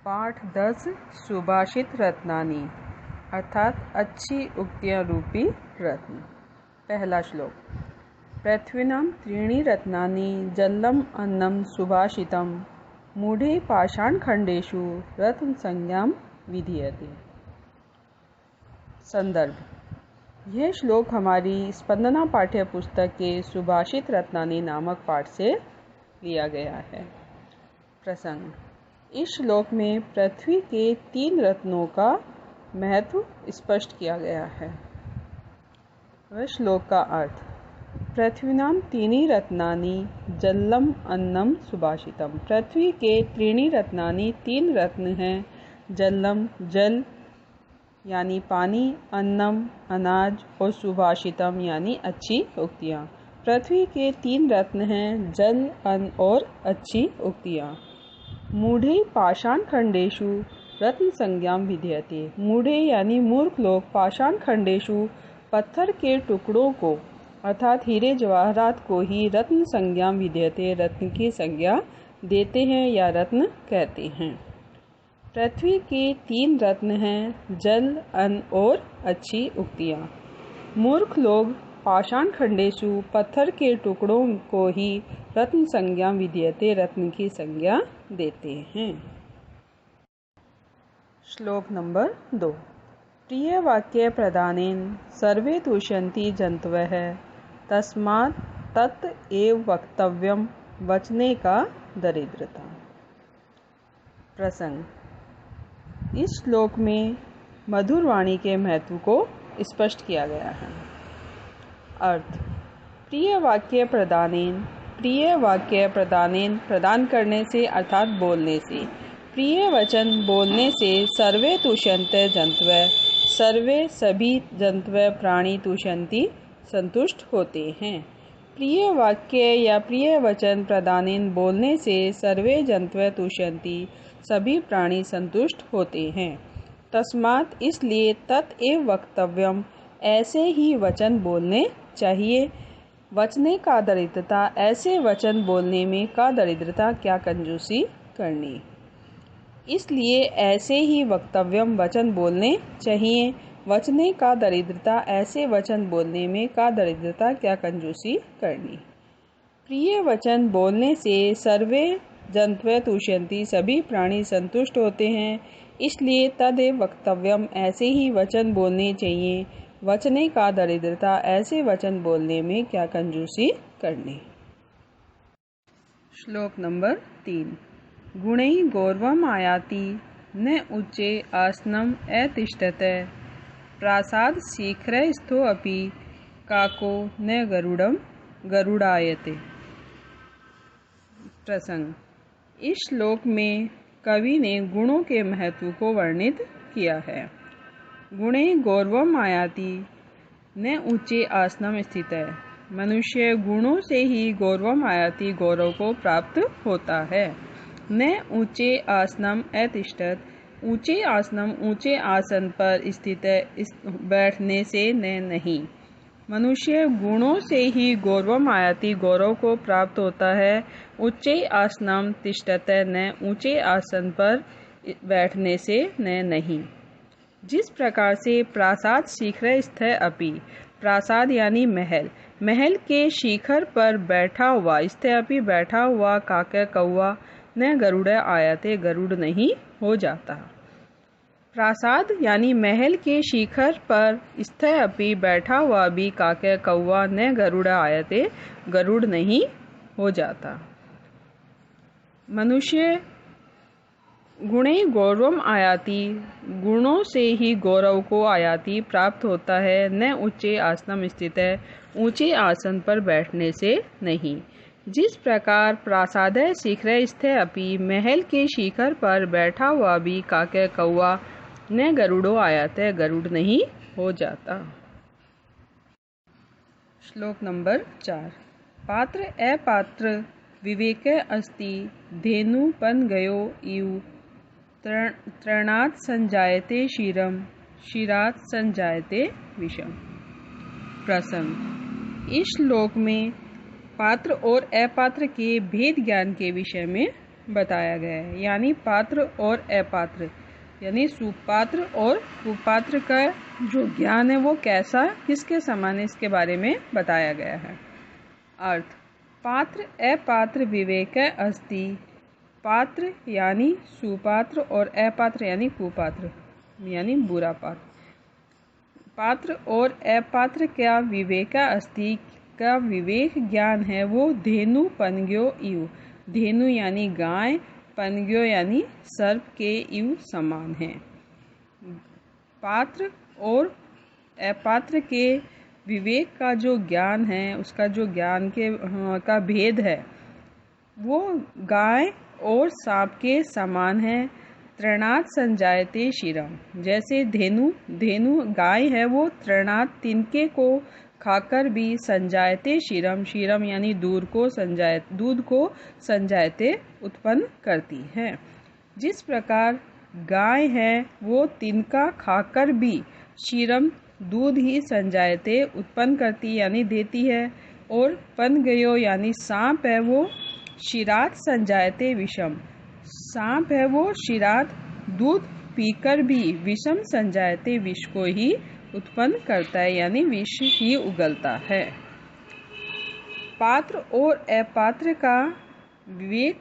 पाठ 10 सुभाषित रत्नानि अर्थात अच्छी उक्तियां रूपी रत्न। पहला श्लोक। पृथ्वीनां त्रीणि रत्नानि जलम अन्नम सुभाषितम मूढ़े पाषाणखंडेषु रत्न संज्ञां विधीयते। संदर्भ। यह श्लोक हमारी स्पंदना पाठ्य पुस्तक के सुभाषित रत्नानि नामक पाठ से लिया गया है। प्रसंग। इस श्लोक में पृथ्वी के 3 रत्नों का महत्व स्पष्ट किया गया है। वह श्लोक का अर्थ। पृथ्वीनां त्रीणि रत्नानि जलम अन्नम सुभाषितम। पृथ्वी के त्रीणि रत्नानि 3 रत्न हैं। जलम जल यानी पानी, अन्नम अनाज और सुभाषितम यानी अच्छी उक्तियाँ। पृथ्वी के 3 रत्न हैं, जल, अन्न और अच्छी उक्तियाँ। मूढ़े पाषाण खंडेषु रत्न संज्ञां विधीयते। मूढ़े यानी मूर्ख लोग पाषाण खंडेषु पत्थर के टुकड़ों को अर्थात हीरे जवाहरात को ही रत्न संज्ञां विधीयते रत्न की संज्ञा देते हैं या रत्न कहते हैं। पृथ्वी के 3 रत्न हैं, जल, अन्न और अच्छी उक्तियाँ। मूर्ख लोग पाषाण खंडेषु पत्थर के टुकड़ों को ही रत्न संज्ञां विधीयते रत्न की संज्ञा देते हैं। श्लोक नंबर 2। प्रिय वाक्य प्रदानेन सर्वे तुष्यन्ति जन्तवः तस्मात् तत् एव वक्तव्यम वचने का दरिद्रता। प्रसंग। इस श्लोक में मधुर वाणी के महत्व को स्पष्ट किया गया है। अर्थ। प्रिय वाक्य प्रदानेन। प्रिय वाक्य प्रदानेन प्रदान करने से अर्थात बोलने से। प्रिय वचन बोलने से सर्वे तुष्यन्ते जन्तवः सर्वे सभी जन्तवः प्राणी तुष्यन्ति संतुष्ट होते हैं। प्रिय वाक्य या प्रिय वचन प्रदानेन बोलने से सर्वे जन्तवः तुष्यन्ति सभी प्राणी संतुष्ट होते हैं। तस्मात् इसलिए तत् एव वक्तव्यम ऐसे ही वचन बोलने चाहिए। वचने का दरिद्रता ऐसे वचन बोलने में का दरिद्रता क्या कंजूसी करनी। इसलिए ऐसे ही वक्तव्यम वचन बोलने चाहिए। वचने का दरिद्रता ऐसे वचन बोलने में का दरिद्रता क्या कंजूसी करनी। प्रिय वचन बोलने से सर्वे जन्तवः तुष्यन्ति सभी प्राणी संतुष्ट होते हैं। इसलिए तदेव वक्तव्यम ऐसे ही वचन बोलने चाहिए। वचने का दरिद्रता ऐसे वचन बोलने में क्या कंजूसी करनी। श्लोक नंबर 3। गुणै गौरवम् आयाति न उच्चे आसनम् अतिष्ठते प्रासाद शिखरस्थो अपि काको न गरुड़ायते। प्रसंग। इस श्लोक में कवि ने गुणों के महत्व को वर्णित किया है। गुणे गौरवम् आयाति न ऊंचे आसनम स्थित है। मनुष्य गुणों से ही गौरवम् आयाति गौरव को प्राप्त होता है। न ऊंचे आसनम अतिष्ठत ऊंचे आसनम ऊंचे आसन पर स्थित है बैठने से न नहीं। मनुष्य गुणों से ही गौरवम् आयाति गौरव को प्राप्त होता है। उच्चे आसनम तिष्ठत न ऊंचे आसन पर बैठने से न नहीं। जिस प्रकार से प्रासाद शिखरस्थ अपि प्रासाद यानी महल महल के शिखर पर बैठा हुआ स्थ अपि बैठा हुआ काका कौआ न गरुड़ आयाते गरुड़ नहीं हो जाता। प्रासाद यानी महल के शिखर पर स्थ अपि बैठा हुआ भी काका कौआ न गरुड़ आयाते गरुड़ नहीं हो जाता। मनुष्य गुणे गौरवम् आयाति गुणों से ही गौरव को आयाति प्राप्त होता है। न उच्चे आसनम स्थित है ऊंचे आसन पर बैठने से नहीं। जिस प्रकार प्रासाद शिखरस्थ अपि महल के शिखर पर बैठा हुआ भी काके कौआ न गरुड़ो आयाते गरुड़ नहीं हो जाता। श्लोक नंबर 4। पात्र अपात्र विवेक अस्ति धेनुपन गयो इव तृणात् संजायते क्षीरम क्षीरात् संजायते विषम। प्रसंग। इस श्लोक में पात्र और अपात्र के भेद ज्ञान के विषय में बताया गया है, यानी पात्र और अपात्र, यानी सुपात्र और कुपात्र का जो ज्ञान है वो कैसा किसके समान है इसके बारे में बताया गया है। अर्थ, पात्र अपात्र विवेक अस्ति। पात्र यानी सुपात्र और अपात्र यानी कुपात्र यानी बुरा पात्र। पात्र और अपात्र का विवेक अस्ति का विवेक ज्ञान है वो धेनु पनग्यो इव। धेनु यानी गाय, पनग्यो यानी सर्प के इव समान है। पात्र और अपात्र के विवेक का जो ज्ञान है, उसका जो ज्ञान का भेद है वो गाय और सांप के समान है। तृणात् संजायते शिरम, जैसे धेनु गाय है वो तृणात् तिनके को खाकर भी संजायते शिरम यानी दूध को संजायते उत्पन्न करती है। जिस प्रकार गाय है वो तिनका खाकर भी शिरम दूध ही संजायते उत्पन्न करती यानी देती है, और पनगयो यानी सांप है वो शिरात संजायते विषम। सांप है वो शिरात दूध पीकर भी विषम संजायते विष को ही उत्पन्न करता है यानी विष ही उगलता है। पात्र और अपात्र का विवेक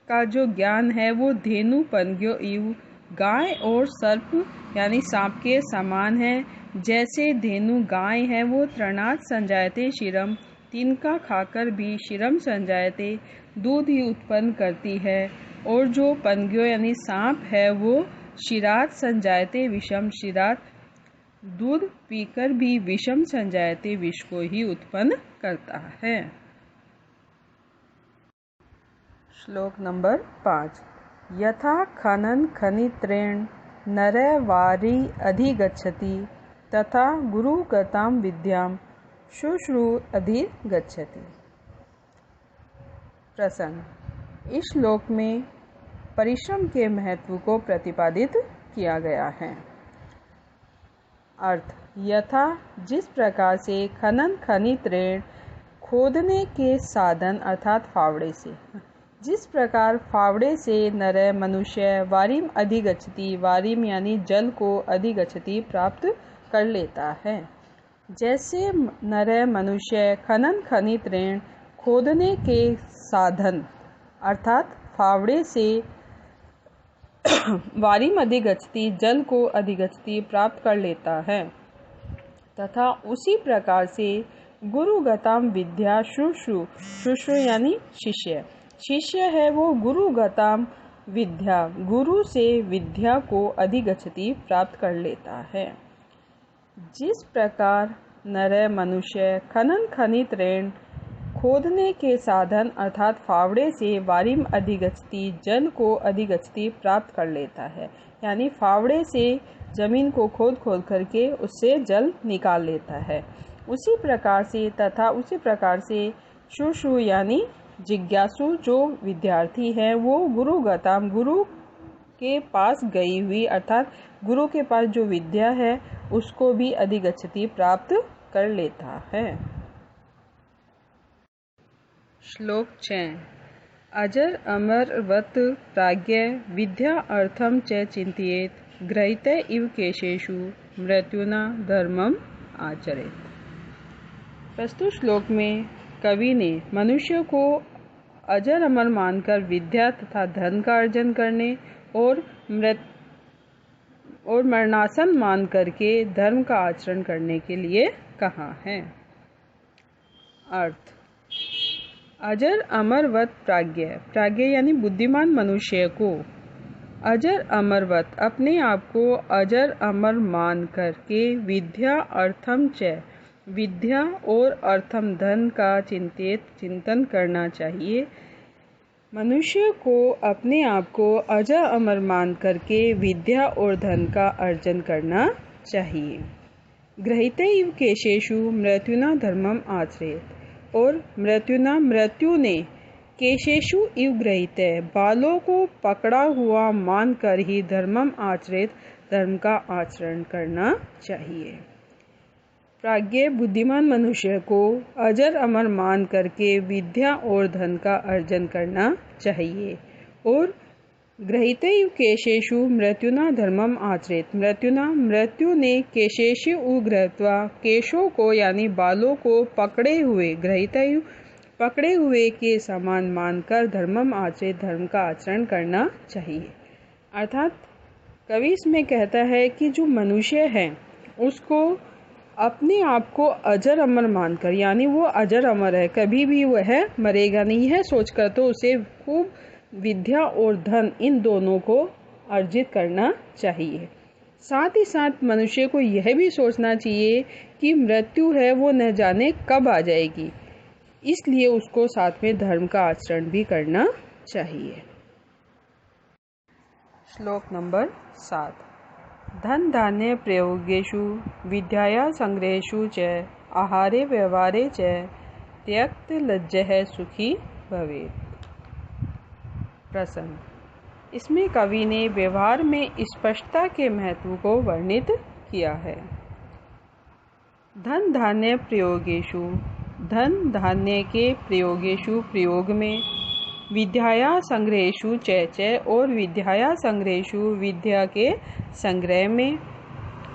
का जो ज्ञान है वो धेनु पनग्यो इव, गाय और सर्प यानी सांप के समान है। जैसे धेनु गाय है वो तृणात् संजायते शिरम, तिनका खाकर भी शिरम संजायते दूध ही उत्पन्न करती है, और जो पनग्यो यानी सांप है वो शिरात संजायते विषम, शिरात दूध पीकर भी विषम संजायते विष को ही उत्पन्न करता है। श्लोक नंबर 5। यथा खनन खनित्रेण नरः वारी अधिगच्छति तथा गुरुगतां विद्यां शुश्रू अधिगच्छति। प्रसंग, इस श्लोक में परिश्रम के महत्व को प्रतिपादित किया गया है। अर्थ, यथा जिस प्रकार से खनन खनित्रेण खोदने के साधन अर्थात फावड़े से, जिस प्रकार फावड़े से नर मनुष्य वारिम अधिगच्छति, वारिम यानी जल को अधिगच्छति प्राप्त कर लेता है, जैसे नर मनुष्य खनन खनित्रेण खोदने के साधन अर्थात फावड़े से वारिम अधिगच्छति जल को अधिगच्छति प्राप्त कर लेता है, तथा उसी प्रकार से गुरुगताम विद्या शुश्रू यानी शिष्य है वो गुरुगताम विद्या गुरु से विद्या को अधिगच्छति प्राप्त कर लेता है। जिस प्रकार नर मनुष्य खनन खनित्रेण खोदने के साधन अर्थात फावड़े से वारिम अधिगच्छति जल को अधिगच्छति प्राप्त कर लेता है, यानी फावड़े से जमीन को खोद करके उससे जल निकाल लेता है, उसी प्रकार से शुश्रू यानी जिज्ञासु जो विद्यार्थी है वो गुरुगताम गुरु के पास गई हुई अर्थात गुरु के पास जो विद्या है उसको भी अधिगच्छति प्राप्त कर लेता है। श्लोक 6। अजर अमरवत प्राज्ञ विद्या अर्थम च चिंतयेत ग्रहीत इव केशेषु मृत्युना धर्मम आचरेत। प्रस्तुत श्लोक में कवि ने मनुष्य को अजर अमर मानकर विद्या तथा धन का अर्जन करने और मरणासन मान करके धर्म का आचरण करने के लिए कहा है। अर्थ, अजर अमरवत प्राज्ञ यानी बुद्धिमान मनुष्य को अजर अमरवत अपने आप को अजर अमर मान करके विद्या अर्थम च विद्या और अर्थम धन का चिंतन करना चाहिए। मनुष्य को अपने आप को अजर अमर मान करके विद्या और धन का अर्जन करना चाहिए। ग्रहीते इव केशेषु मृत्युना धर्मम आचरेत, और मृत्यु ने केशेषु इव ग्रहीत बालों को पकड़ा हुआ मान कर ही धर्मम आचरित धर्म का आचरण करना चाहिए। प्राज्ञ बुद्धिमान मनुष्य को अजर अमर मान करके विद्या और धन का अर्जन करना चाहिए, और गृहीतैव केशेषु मृत्युना धर्मम आचरेत। मृत्यु ने केशेषु गृहीत्वा, केशों को यानी बालों को पकड़े हुए, गृहीतैव पकड़े हुए के समान मानकर धर्मम आचरेत, धर्म का आचरण करना चाहिए। अर्थात कवि इसमें कहता है कि जो मनुष्य है उसको अपने आप को अजर अमर मानकर, यानी वो अजर अमर है, कभी भी वह मरेगा नहीं है सोचकर, तो उसे खूब विद्या और धन इन दोनों को अर्जित करना चाहिए। साथ ही साथ मनुष्य को यह भी सोचना चाहिए कि मृत्यु है वो न जाने कब आ जाएगी, इसलिए उसको साथ में धर्म का आचरण भी करना चाहिए। श्लोक नंबर 7। धन धान्य प्रयोगेषु विद्याया संग्रहेषु च आहारे व्यवहारे च त्यक्त लज्जः सुखी भवेत्। प्रसंग। इसमें कवि ने व्यवहार में स्पष्टता के महत्व को वर्णित किया है। धन धान्य प्रयोगेषु, धन धान्य के प्रयोगेषु प्रयोग में, विद्याया संग्रहेषु च और विद्याया संग्रहेषु विद्या के संग्रह में,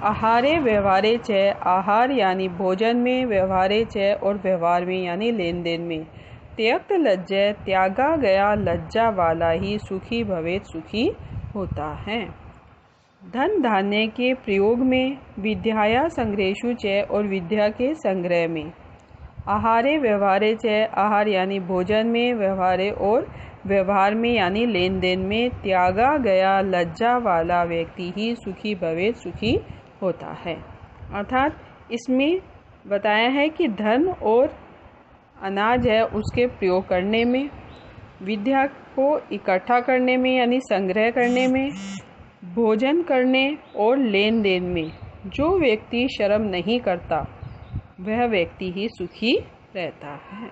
आहारे व्यवहारे च आहार यानी भोजन में, व्यवहारे च और व्यवहार में यानी लेन देन में, त्यक्त लज्जय त्यागा गया लज्जा वाला ही सुखी भवेत सुखी होता है। धन धान्य के प्रयोग में, विद्याया संग्रहेषु च और विद्या के संग्रह में, आहारे व्यवहारे च आहार यानी भोजन में, व्यवहारे और व्यवहार में यानी लेन देन में त्यागा गया लज्जा वाला व्यक्ति ही सुखी भवेत सुखी होता है। अर्थात इसमें बताया है कि धन और अनाज है उसके प्रयोग करने में, विद्या को इकट्ठा करने में यानी संग्रह करने में, भोजन करने और लेन देन में जो व्यक्ति शर्म नहीं करता वह व्यक्ति ही सुखी रहता है।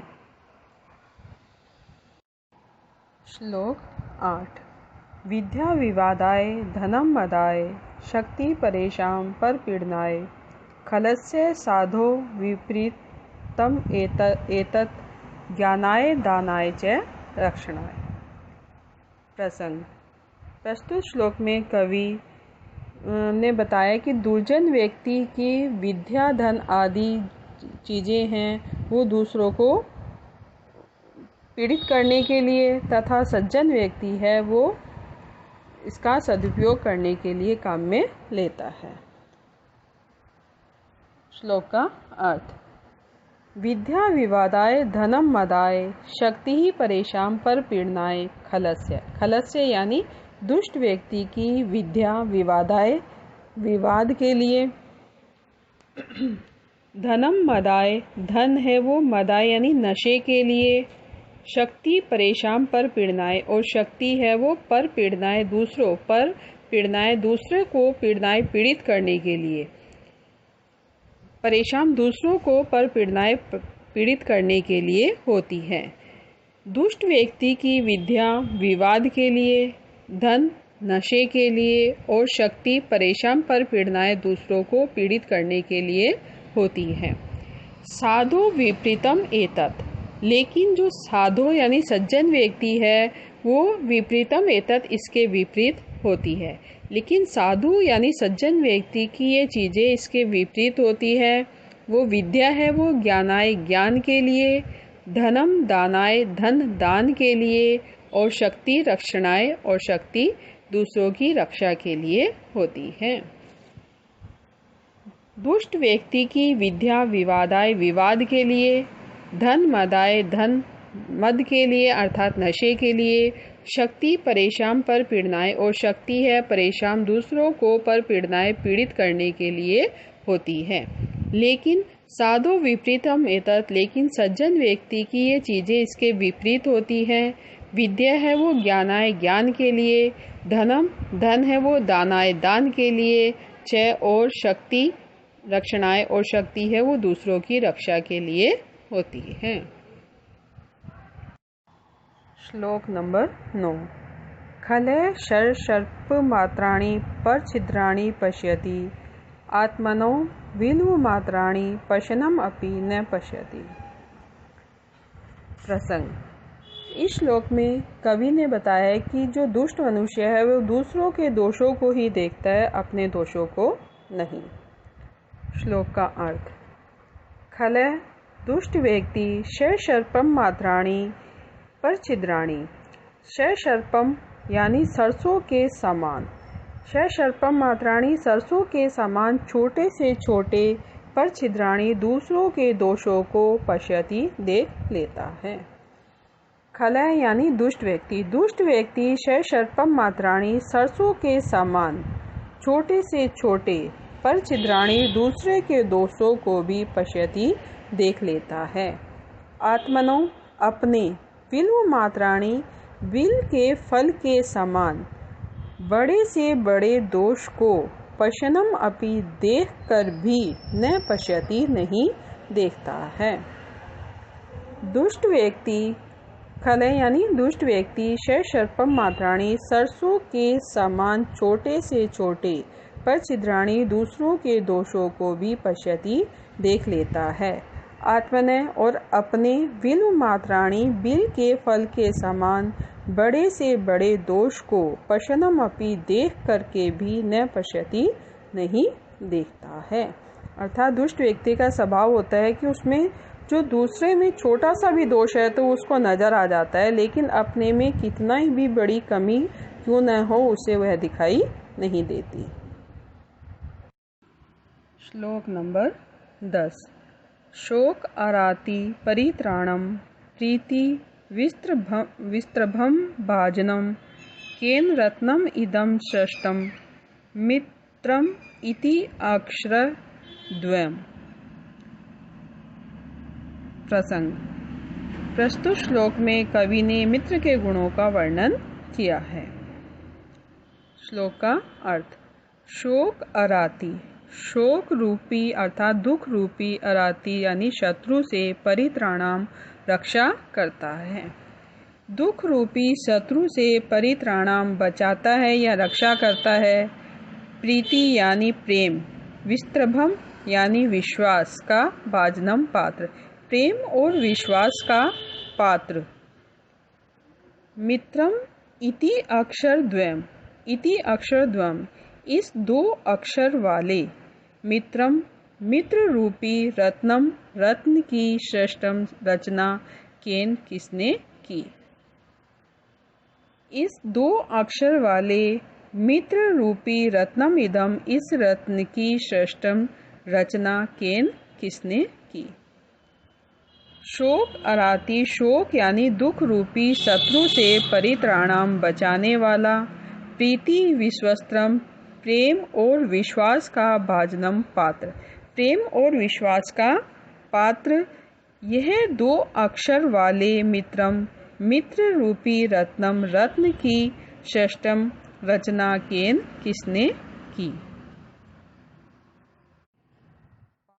श्लोक 8। विद्या विवादाय धनम मदाय शक्ति परेशान पर पीड़नाय खलस्य साधो विपरीतम एतत् ज्ञानाय दानाय च रक्षणाय। प्रसंग। प्रस्तुत श्लोक में कवि ने बताया कि दुर्जन व्यक्ति की विद्या धन आदि चीज़ें हैं वो दूसरों को पीड़ित करने के लिए तथा सज्जन व्यक्ति है वो इसका सदुपयोग करने के लिए काम में लेता है। श्लोक का अर्थ। विद्या विवादाय धनम मदाय शक्ति ही परेशान पर पीड़नाय खलस्य। खलस्य यानी दुष्ट व्यक्ति की विद्या विवादाय विवाद के लिए, धनम मदाय धन है वो मदाय यानी नशे के लिए, शक्ति परेशान पर पीड़नाय और शक्ति है वो पर पीड़नाय दूसरों पर पीड़नाय दूसरे को पीड़नाय पीड़ित करने के लिए, परेशान दूसरों को पर पीड़नाय पीड़ित करने के लिए होती है। दुष्ट व्यक्ति की विद्या विवाद के लिए, धन नशे के लिए और शक्ति परेशान पर पीड़नाय दूसरों को पीड़ित करने के लिए होती है। साधो विपरीतम एतत्, लेकिन जो साधो यानी सज्जन व्यक्ति है वो विपरीतम एतत् इसके विपरीत होती है। लेकिन साधु यानी सज्जन व्यक्ति की ये चीज़ें इसके विपरीत होती है। वो विद्या है वो ज्ञानाय ज्ञान के लिए, धनम दानाय धन दान के लिए और शक्ति रक्षणाय और शक्ति दूसरों की रक्षा के लिए होती है। दुष्ट व्यक्ति की विद्या विवादाय विवाद के लिए, धन मदाय धन मद के लिए अर्थात नशे के लिए, शक्ति परेशान पर पीड़नाय और शक्ति है परेशान दूसरों को पर पीड़नाय पीड़ित करने के लिए होती है। लेकिन साधो विपरीतम एतत्, लेकिन सज्जन व्यक्ति की ये चीज़ें इसके विपरीत होती हैं। विद्या है वो ज्ञानाय ज्ञान के लिए, धनम धन है वो दानाय दान के लिए, च और शक्ति रक्षणाय और शक्ति है वो दूसरों की रक्षा के लिए होती है। श्लोक नंबर 9। खलय शर सर्प मात्राणि पर छिद्राणि पश्यति आत्मनो विलु मात्राणि पशनम अपि न पश्यति। प्रसंग। इस श्लोक में कवि ने बताया है कि जो दुष्ट मनुष्य है वो दूसरों के दोषों को ही देखता है, अपने दोषों को नहीं। श्लोक का अर्थ। खलः दुष्ट व्यक्ति सर्पम मात्राणी पर छिद्राणी। सर्पम यानी सरसों के समान, सर्पम मात्राणी सरसों के समान छोटे से छोटे, पर छिद्राणी दूसरों के दोषों को पश्यति देख लेता है। खलः यानी दुष्ट व्यक्ति, दुष्ट व्यक्ति सर्पम मात्राणी सरसों के समान छोटे से छोटे, पर छिद्राणी दूसरे के दोषों को भी पश्यति देख लेता है। आत्मनो अपने, विल्व मात्राणी विल के फल के समान, बड़े से बड़े दोष को पश्यनम अपि देख कर भी न पश्यति नहीं देखता है। दुष्ट व्यक्ति, खलः यानी दुष्ट व्यक्ति सर्पम मात्राणी सरसों के समान छोटे से छोटे, पर छिद्राणी दूसरों के दोषों को भी पश्यति देख लेता है। आत्मने और अपने, विल्व मात्राणी बिल के फल के समान, बड़े से बड़े दोष को पश्यनम अपि देख करके भी न पश्यति नहीं देखता है। अर्थात दुष्ट व्यक्ति का स्वभाव होता है कि उसमें जो दूसरे में छोटा सा भी दोष है तो उसको नजर आ जाता है, लेकिन अपने में कितना ही भी बड़ी कमी क्यों न हो उसे वह दिखाई नहीं देती। श्लोक नंबर 10। शोक आराति परित्राणम प्रीति विस्त्रभम भाजनम केन रत्नम इदम सृष्टम मित्रम इति अक्षर द्वयम्। प्रसंग। प्रस्तुत श्लोक में कवि ने मित्र के गुणों का वर्णन किया है। श्लोक का अर्थ। शोक अराति, शोक रूपी अर्थात दुख रूपी, अराति यानी शत्रु से, परित्राणाम रक्षा करता है। दुख रूपी शत्रु से परित्राणाम बचाता है या रक्षा करता है। प्रीति यानी प्रेम, विस्त्रभम यानी विश्वास का, भाजनम पात्र, प्रेम और विश्वास का पात्र। मित्रम इति अक्षर द्वयम्, इति अक्षर द्वयम् इस दो अक्षर वाले, मित्रम मित्र रूपी, रत्नम रत्न की, श्रेष्ठम रचना, केन किसने की। इस दो अक्षर वाले मित्र रूपी रत्नम इदम इस रत्न की, श्रेष्ठम रचना, केन किसने की। शोक अराति, शोक यानी दुख रूपी शत्रु से परित्राणाम बचाने वाला, प्रीति विश्वस्त्रम प्रेम और विश्वास का, भाजनम पात्र, प्रेम और विश्वास का पात्र। यह दो अक्षर वाले मित्रम मित्र रूपी, रत्नम रत्न की, श्रेष्ठम रचना, केन किसने की।